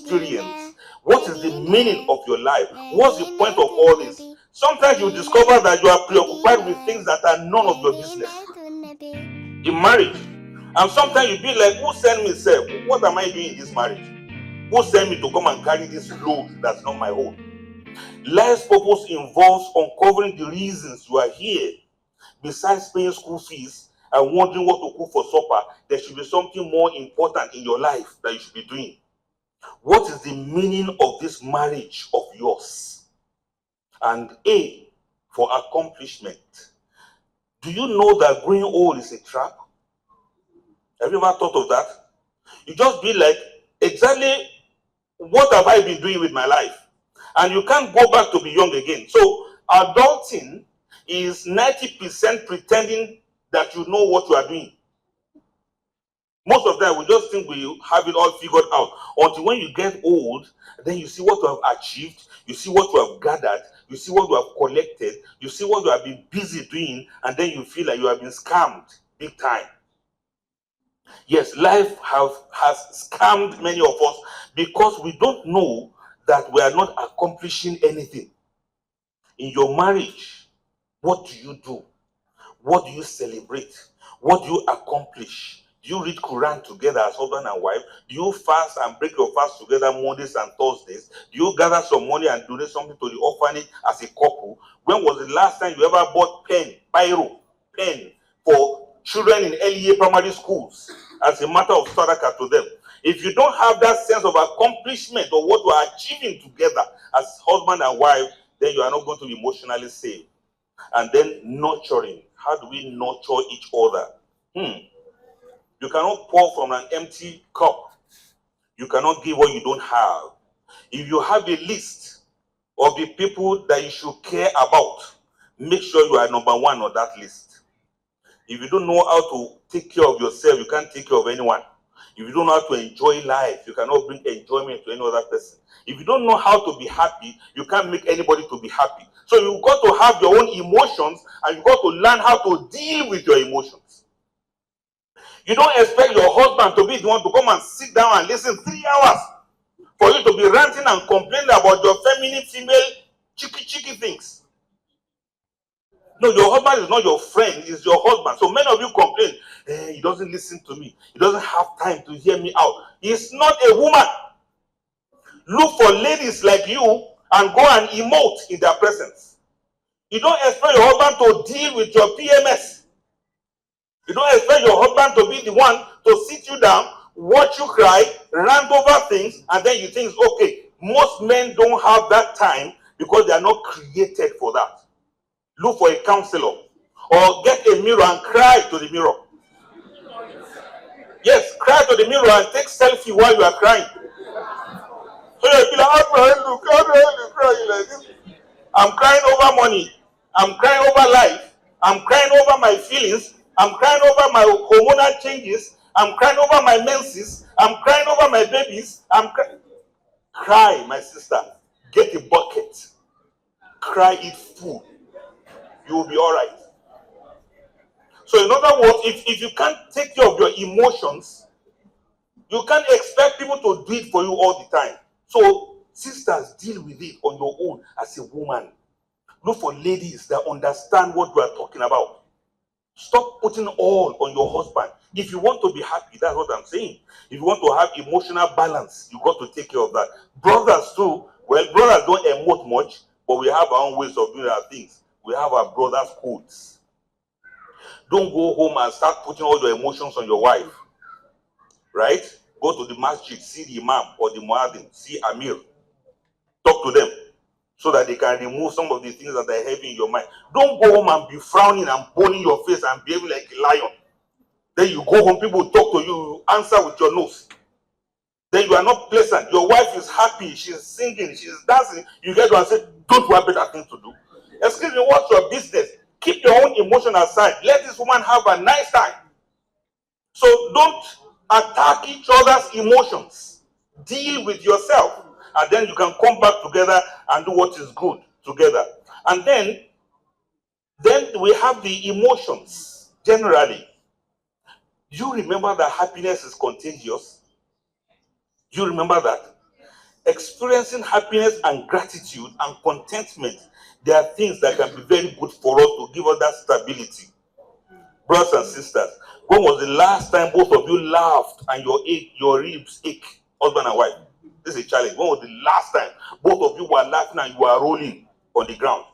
experience? What is the meaning of your life? What's the point of all this? Sometimes you discover that you are preoccupied with things that are none of your business in marriage. And sometimes you be like, who sent me, self? What am I doing in this marriage? Who sent me to come and carry this load that's not my own? Life's purpose involves uncovering the reasons you are here. Besides paying school fees and wondering what to cook for supper, there should be something more important in your life that you should be doing. What is the meaning of this marriage of yours? And A, for accomplishment. Do you know that growing old is a trap? Have you ever thought of that? You just be like, exactly what have I been doing with my life? And you can't go back to be young again. So adulting is 90% pretending that you know what you are doing. Most of the time, we just think we have it all figured out. Until when you get old, then you see what you have achieved, you see what you have gathered, you see what you have collected, you see what you have been busy doing, and then you feel like you have been scammed big time. Yes, life has scammed many of us because we don't know that we are not accomplishing anything. In your marriage, what do you do? What do you celebrate? What do you accomplish? Do you read Quran together as husband and wife? Do you fast and break your fast together Mondays and Thursdays? Do you gather some money and donate something to the orphanage as a couple? When was the last time you ever bought pen for children in early primary schools as a matter of sadaqah to them? If you don't have that sense of accomplishment or what you are achieving together as husband and wife, then you are not going to be emotionally safe. And then nurturing. How do we nurture each other? You cannot pour from an empty cup. You cannot give what you don't have. If you have a list of the people that you should care about, make sure you are number one on that list. If you don't know how to take care of yourself, you can't take care of anyone. If you don't know how to enjoy life, you cannot bring enjoyment to any other person. If you don't know how to be happy, you can't make anybody to be happy. So you've got to have your own emotions, and you've got to learn how to deal with your emotions. You don't expect your husband to be the one to come and sit down and listen 3 hours for you to be ranting and complaining about your feminine, female, cheeky things. No, your husband is not your friend, he's your husband. So many of you complain, he doesn't listen to me. He doesn't have time to hear me out. He's not a woman. Look for ladies like you and go and emote in their presence. You don't expect your husband to deal with your PMS. You don't expect your husband to be the one to sit you down, watch you cry, rant over things, and then you think it's okay. Most men don't have that time because they are not created for that. Look for a counselor or get a mirror and cry to the mirror. Yes, cry to the mirror and take selfie while you are crying. So you'll be like, how do I cry like this? I'm crying over money. I'm crying over life. I'm crying over my feelings. I'm crying over my hormonal changes. I'm crying over my menses. I'm crying over my babies. Cry, my sister. Get a bucket. Cry it full. You will be all right. So in other words, if you can't take care of your emotions, you can't expect people to do it for you all the time. So sisters, deal with it on your own as a woman. Look for ladies that understand what you are talking about. Stop putting all on your husband. If you want to be happy, that's what I'm saying. If you want to have emotional balance, you got to take care of that. Brothers too, well, brothers don't emote much, but we have our own ways of doing our things. We have our brothers' codes. Don't go home and start putting all your emotions on your wife. Right? Go to the masjid, see the imam or the muaddin, see Amir. Talk to them so that they can remove some of the things that are heavy in your mind. Don't go home and be frowning and boning your face and behaving like a lion. Then you go home, people talk to you, you answer with your nose. Then you are not pleasant. Your wife is happy, she's singing, she's dancing. You get to and say, don't you have better things to do? Excuse me, what's your business? Keep your own emotion aside. Let this woman have a nice time. So don't attack each other's emotions. Deal with yourself. And then you can come back together and do what is good together. And then we have the emotions generally. You remember that happiness is contagious? You remember that? experiencing happiness and gratitude and contentment, they are things that can be very good for us to give us that stability. Brothers and sisters, when was the last time both of you laughed and your ribs ache, husband and wife? This is a challenge. When was the last time both of you were laughing and you were rolling on the ground?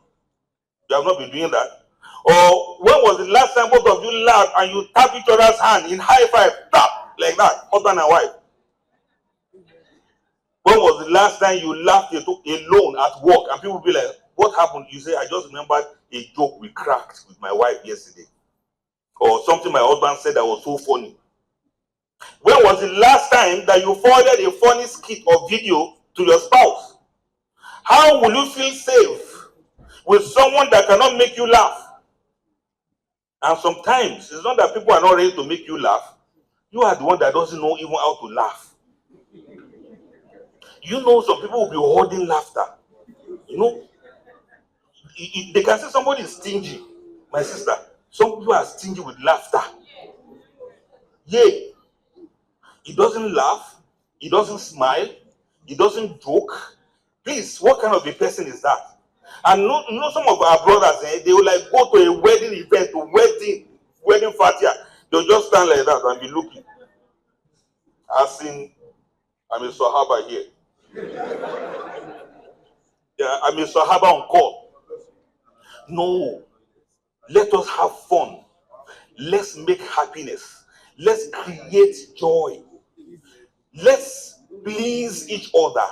You have not been doing that. Or when was the last time both of you laughed and you tap each other's hand in high five, tap, like that, husband and wife? When was the last time you laughed alone at work and people be like, what happened? You say, I just remembered a joke we cracked with my wife yesterday. Or something my husband said that was so funny. When was the last time that you forwarded a funny skit or video to your spouse? How will you feel safe with someone that cannot make you laugh? And sometimes it's not that people are not ready to make you laugh. You are the one that doesn't know even how to laugh. You know, some people will be holding laughter. You know, they can say somebody is stingy. My sister, some people are stingy with laughter. Yay. He doesn't laugh. He doesn't smile. He doesn't joke. Please, what kind of a person is that? And you know some of our brothers, they will like go to a wedding event, wedding party. They'll just stand like that and be looking. I've seen, I'm a Sahaba here. Yeah, I'm a Sahaba on call. No, let us have fun. Let's make happiness. Let's create joy. Let's please each other.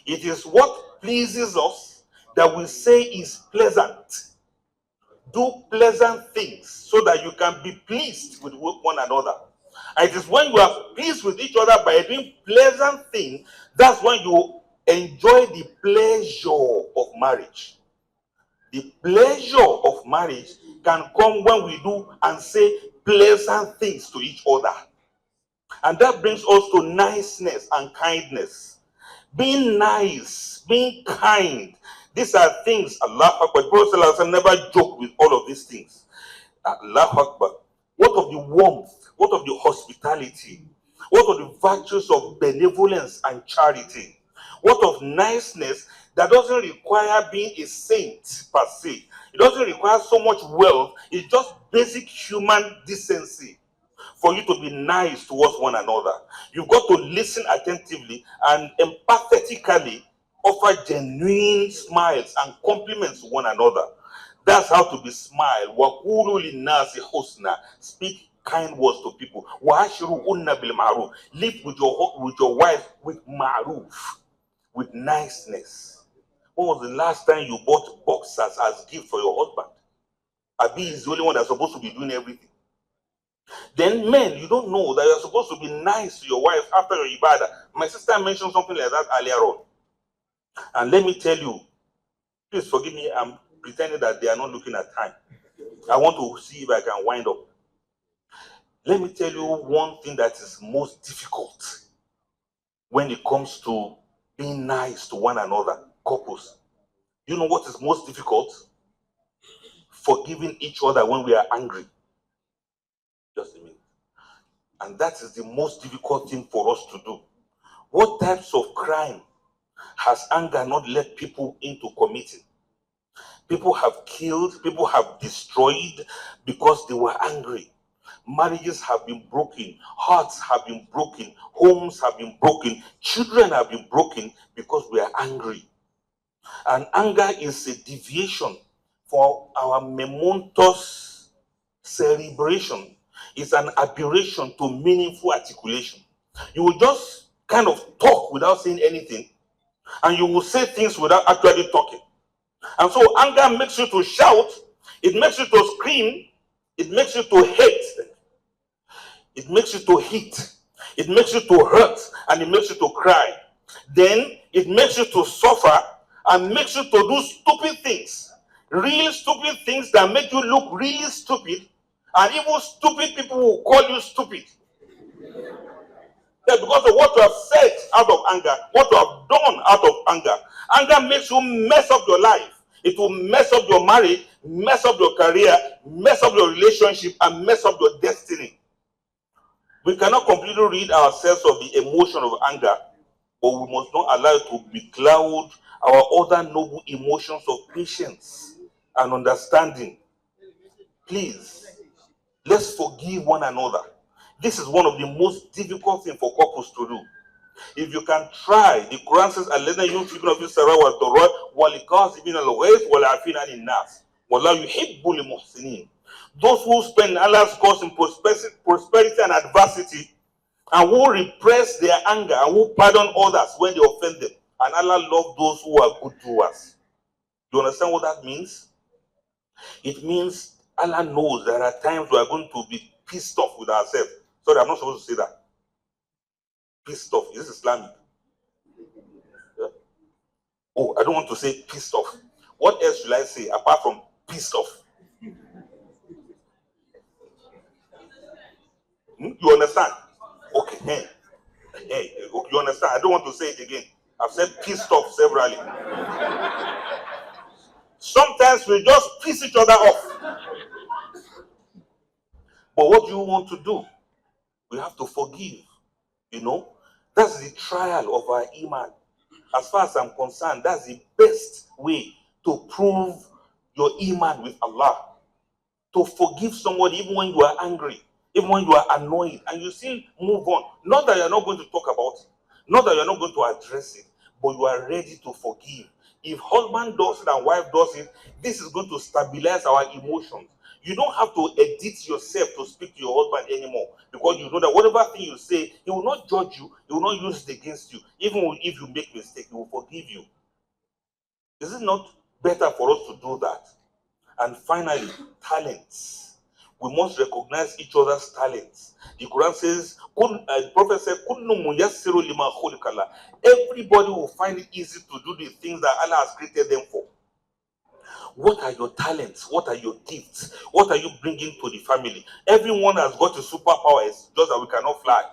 It is what pleases us that we say is pleasant. Do pleasant things so that you can be pleased with one another. And it is when you are pleased with each other by doing pleasant things, that's when you enjoy the pleasure of marriage. The pleasure of marriage can come when we do and say pleasant things to each other. And that brings us to niceness and kindness. Being nice, being kind. These are things, Allah Akbar. The Prophet never joked with all of these things. Allah Akbar. What of the warmth? What of the hospitality? What of the virtues of benevolence and charity? What of niceness that doesn't require being a saint per se? It doesn't require so much wealth. It's just basic human decency for you to be nice towards one another. You've got to listen attentively and empathetically offer genuine smiles and compliments to one another. That's how to be smile. وَقُولُوا لِلنَّاسِ حُسْنًا. Speak kind words to people. وَعَشِرُهُنَّ بِالْمَعْرُوفِ. Live with your wife with ma'ruf, with niceness. When was the last time you bought boxers as gift for your husband? Abi is the only one that's supposed to be doing everything. Then men, you don't know that you're supposed to be nice to your wife after your ibadah. My sister mentioned something like that earlier on. And let me tell you, please forgive me, I'm pretending that they are not looking at time. I want to see if I can wind up. Let me tell you one thing that is most difficult when it comes to being nice to one another, couples. You know what is most difficult? Forgiving each other when we are angry. Just a minute. And that is the most difficult thing for us to do. What types of crime has anger not led people into committing? People have killed, people have destroyed because they were angry. Marriages have been broken, hearts have been broken, homes have been broken, children have been broken because we are angry. And anger is a deviation for our momentous celebration. It's an aberration to meaningful articulation. You will just kind of talk without saying anything, and you will say things without actually talking. And so anger makes you to shout, it makes you to scream, it makes you to hate, it makes you to hit, it makes you to hurt, and it makes you to cry. Then it makes you to suffer and makes you to do stupid things, real stupid things that make you look really stupid, and even stupid people will call you stupid. Yeah, because of what you have said out of anger, what you have done out of anger. Anger makes you mess up your life. It will mess up your marriage, mess up your career, mess up your relationship, and mess up your destiny. We cannot completely rid ourselves of the emotion of anger but we must not allow it to becloud our other noble emotions of patience and understanding. Please, let's forgive one another. This is one of the most difficult things for couples to do. If you can try, the Quran says, "Alladhina yunfiquna fi sarra wa dharra wal kadhibina al-ghayz wal 'afina 'anil nas wallahu yuhibbul muhsinin." Those who spend Allah's cause in prosperity and adversity, and who repress their anger, and who pardon others when they offend them. And Allah loves those who are good to us. Do you understand what that means? It means Allah knows there are times we are going to be pissed off with ourselves. Sorry, I'm not supposed to say that. Pissed off. Is this Islamic? Yeah. Oh, I don't want to say pissed off. What else should I say apart from pissed off? You understand? Okay. Hey, you understand? I don't want to say it again. I've said pissed off severally. Sometimes we just piss each other off. But what do you want to do? We have to forgive. You know, that's the trial of our iman. As far as I'm concerned, that's the best way to prove your iman with Allah. To forgive somebody even when you are angry, even when you are annoyed, and you still move on. Not that you're not going to talk about it, not that you're not going to address it, but you are ready to forgive. If husband does it and wife does it, this is going to stabilize our emotions. You don't have to edit yourself to speak to your husband anymore, because you know that whatever thing you say, he will not judge you, he will not use it against you. Even if you make mistake, he will forgive you. Is it not better for us to do that? And finally, talents. We must recognize each other's talents. The Quran says, the Prophet said, everybody will find it easy to do the things that Allah has created them for. What are your talents? What are your gifts? What are you bringing to the family? Everyone has got a superpower, it's just that we cannot fly.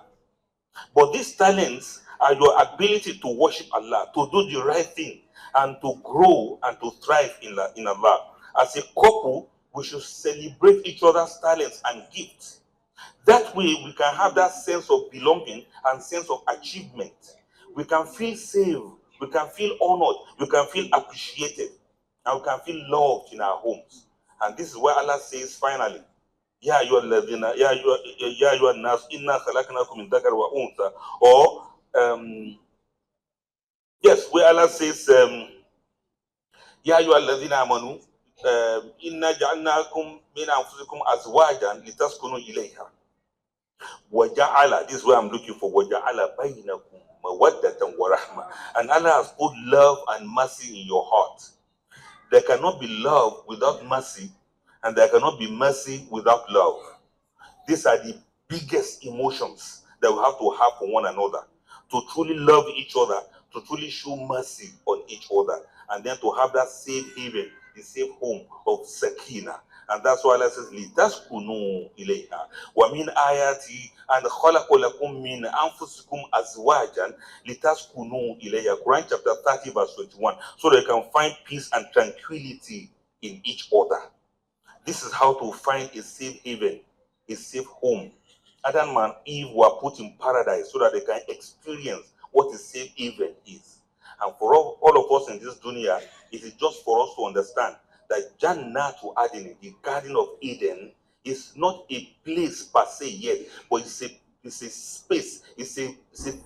But these talents are your ability to worship Allah, to do the right thing, and to grow and to thrive in Allah. As a couple, we should celebrate each other's talents and gifts. That way, we can have that sense of belonging and sense of achievement. We can feel safe, we can feel honored, we can feel appreciated, and we can feel loved in our homes. And this is where Allah says finally, Ya ayyuhalladhina, ya ayyuhan-nas, inna khalaqnakum min dhakarin wa untha. Or, yes, where Allah says, Ya ayyuhalladhina amanu, inna ja'alnakum min anfusikum azwajan litaskunu ilayha. Waja'ala, this is where I'm looking for. Waja'ala bainakum mawaddatan wa rahma. And Allah has put love and mercy in your heart. There cannot be love without mercy, and there cannot be mercy without love. These are the biggest emotions that we have to have for one another. To truly love each other, to truly show mercy on each other, and then to have that safe haven, the safe home of Sakina. And that's why Allah says, لِتَسْكُنُوا إِلَيْهَا وَمِنْ آيَاتِهِ أَنْ خَلَقَ لَكُم مِّنْ أَنفُسِكُمْ أَزْوَاجًا لِتَسْكُنُوا إِلَيْهَا. Quran chapter 30 verse 21. So that you can find peace and tranquility in each other. This is how to find a safe haven, a safe home. Adam and Eve were put in paradise so that they can experience what a safe haven is. And for all of us in this dunya, it is just for us to understand that Jannatu Adin, the Garden of Eden, is not a place per se yet, but it's a space, it's a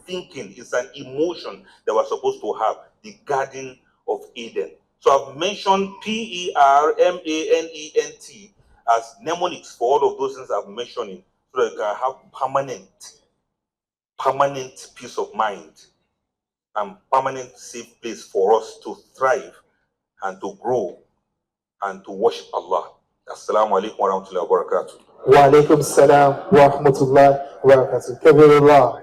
thinking, it's an emotion that we're supposed to have, the Garden of Eden. So I've mentioned PERMANENT as mnemonics for all of those things I've mentioned, so that you can have permanent peace of mind and permanent safe place for us to thrive and to grow and to worship Allah. Assalamu alaikum wa rahmatullahi wa barakatuh. Wa alaikum salam wa rahmatullahi wa barakatuh. Kabir Allah.